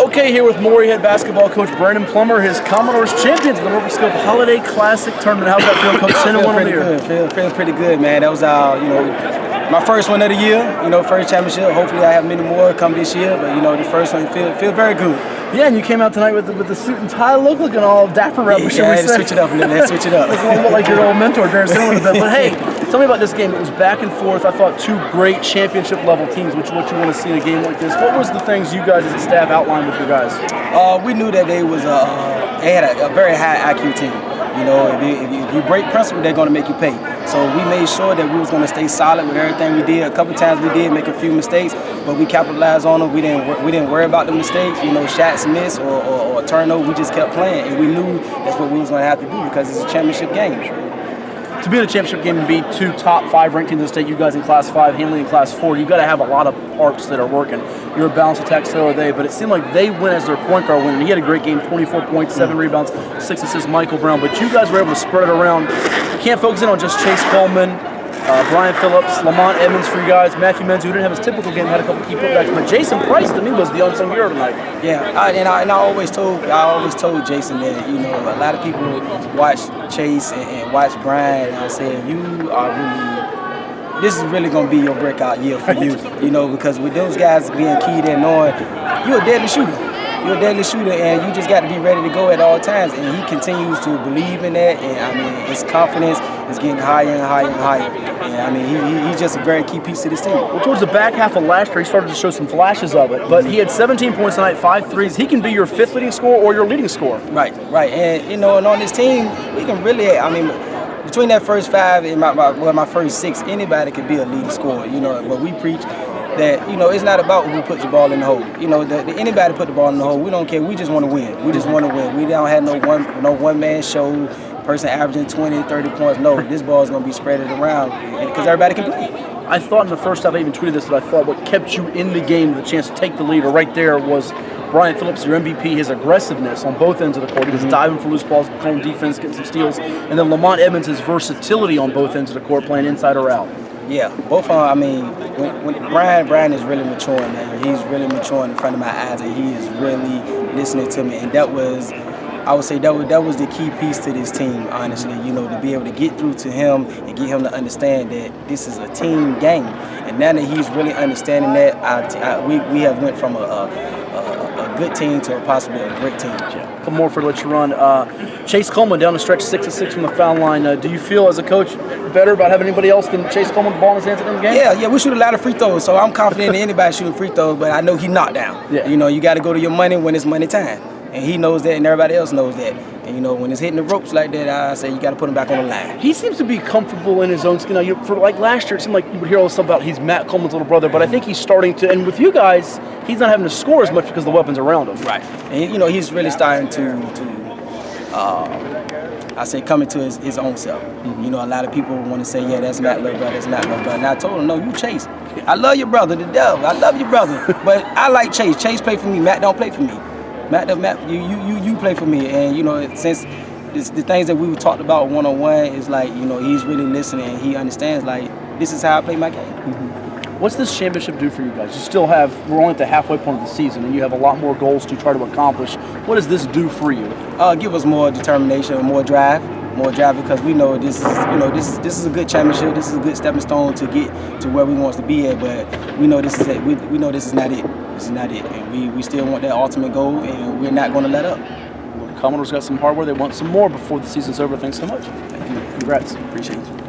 Okay, here with Maury head basketball coach Brandon Plummer, his Commodores champions of the Norfolk Holiday Classic Tournament. How's that feel, Coach? Feeling pretty good, man. That was my first one of the year. First championship. Hopefully, I have many more come this year. But the first one feel very good. Yeah, and you came out tonight with the suit and tie look, looking all dapper up. Yeah, switch it up a little. Let's switch it up. It's a little bit like your old mentor, Darren Stone, a bit. But hey, tell me about this game. It was back and forth. I thought two great championship level teams, which is what you want to see in a game like this. What was the things you guys as a staff outlined with your guys? We knew that they had a very high IQ team. If you break principle, they're going to make you pay. So we made sure that we was going to stay solid with everything we did. A couple times we did make a few mistakes, but we capitalized on them. We didn't worry about the mistakes. Shots missed or turnover. We just kept playing, and we knew that's what we was going to have to do because it's a championship game. To be in a championship game and be two top 5 ranked teams in the state, you guys in Class 5, Handley in Class 4, you got to have a lot of parts that are working. You're a balanced attack, so are they. But it seemed like they went as their point guard winning. He had a great game, 24 points, 7 rebounds, 6 assists, Michael Brown. But you guys were able to spread it around. You can't focus in on just Chase Coleman, Brian Phillips, Lamont Edmonds for you guys, Matthew Menz, who didn't have his typical game, had a couple key putbacks. But Jason Price, to me, was the unsung hero tonight. Yeah, I always told Jason that a lot of people watch Chase and watch Brian, and I said this is really going to be your breakout year for you, because with those guys being keyed in, knowing you're a deadly shooter. You're a deadly shooter, and you just got to be ready to go at all times. And he continues to believe in that, and his confidence is getting higher and higher and higher. And he's just a very key piece to this team. Well, towards the back half of last year, he started to show some flashes of it. But he had 17 points tonight, 5 threes. He can be your 5th leading scorer or your leading scorer. Right. And and on this team, we can really, between that first 5 and my first 6, anybody could be a leading scorer. But we preach that it's not about who puts the ball in the hole. Anybody put the ball in the hole, we don't care. We just want to win. We just want to win. We don't have no one man show, person averaging 20, 30 points. No, this ball is going to be spreaded around because everybody can play. I thought in the first half, I even tweeted this, that I thought what kept you in the game, the chance to take the lead, or right there was Brian Phillips, your MVP, his aggressiveness on both ends of the court. He was diving for loose balls, playing defense, getting some steals. And then Lamont Edmonds, his versatility on both ends of the court, playing inside or out. Yeah, both of them. When Brian is really maturing, man. He's really maturing in front of my eyes, and he is really listening to me. And that was, I would say, that was the key piece to this team, honestly. To be able to get through to him and get him to understand that this is a team game. And now that he's really understanding that, we have went from a good team to possibly a great team. A couple more for let you run. Chase Coleman down the stretch, 6 of 6 from the foul line. Do you feel as a coach better about having anybody else than Chase Coleman with the ball in his hands at the end of the game? Yeah, we shoot a lot of free throws, so I'm confident in anybody shooting free throws, but I know he knocked down. Yeah. You got to go to your money when it's money time. And he knows that, and everybody else knows that. And when it's hitting the ropes like that, I say you got to put him back on the line. He seems to be comfortable in his own skin. Now, for like last year, it seemed like you would hear all this stuff about he's Matt Coleman's little brother, but I think he's starting to. And with you guys, he's not having to score as much because the weapons around him. Right. And he's really starting to come into his own self. A lot of people want to say, yeah, that's Matt little brother, that's Matt little brother. And I told him, no, you Chase. I love your brother to death. I love your brother, but I like Chase. Chase play for me. Matt don't play for me. Matt, you play for me, and since the things that we were talked about one-on-one is like he's really listening and he understands like this is how I play my game. What's this championship do for you guys? We're only at the halfway point of the season, and you have a lot more goals to try to accomplish. What does this do for you? Give us more determination, more drive because we know this is a good championship. This is a good stepping stone to get to where we want to be at, but we know this is it. We know this is not it. This is not it, and we still want that ultimate goal, and we're not going to let up. Well, the Commodores got some hardware. They want some more before the season's over. Thanks so much. Thank you. Congrats. Appreciate it.